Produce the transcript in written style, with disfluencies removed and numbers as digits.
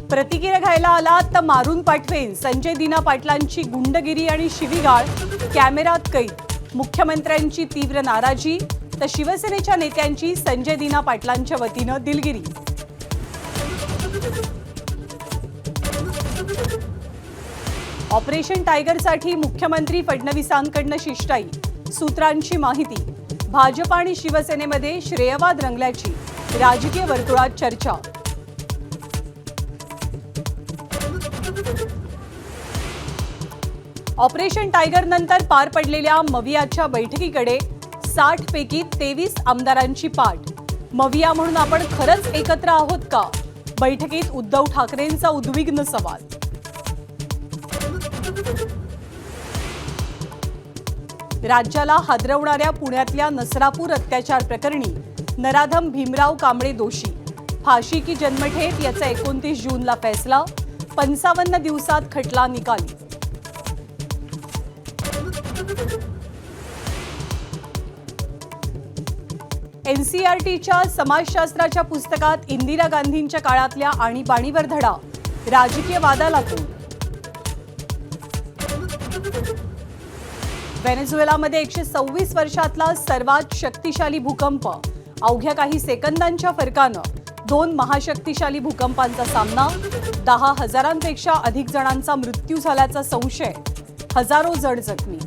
प्रतिक्रिया घ्यायला आला तर मारून पाठवेन, संजय दिना पाटलांची गुंडगिरी आणि शिवीगाळ कॅमेऱ्यात कैद. मुख्यमंत्र्यांची तीव्र नाराजी तर शिवसेनेच्या नेत्यांची संजय दिना पाटलांच्या वतीनं दिलगिरी. ऑपरेशन टायगरसाठी मुख्यमंत्री फडणवीसांकडनं शिष्टाई. सूत्रांची माहिती, भाजप आणि शिवसेनेमध्ये श्रेयवाद रंगल्याची राजकीय वर्तुळात चर्चा. ऑपरेशन टायगर नंतर पार पडलेल्या मवियाच्या बैठकीकडे 60 पैकी 23 आमदारांची पाठ. मविया म्हणून आपण खरंच एकत्र आहोत का? बैठकीत उद्धव ठाकरेंचा उद्विग्न सवाल. राज्याला हादरवणाऱ्या पुण्यातल्या नसरापूर अत्याचार प्रकरणी नराधम भीमराव कांबळे दोषी. फाशी की जन्मठेप याचा 29 जूनला फैसला. 55 दिवसात खटला निकाली. एनसीईआरटीच्या समाजशास्त्राच्या पुस्तकात इंदिरा गांधींच्या काळातल्या आणीबाणीवर धडा. राजकीय वादाला तोंड. व्हेनेझुएलामध्ये 126 वर्षातला सर्वात शक्तिशाली भूकंप. अवघ्या काही सेकंदांच्या फरकानं 2 महाशक्तिशाली भूकंपांचा सामना. 10,000पेक्षा अधिक जणांचा मृत्यू झाल्याचा संशय. हजारो जण जखमी.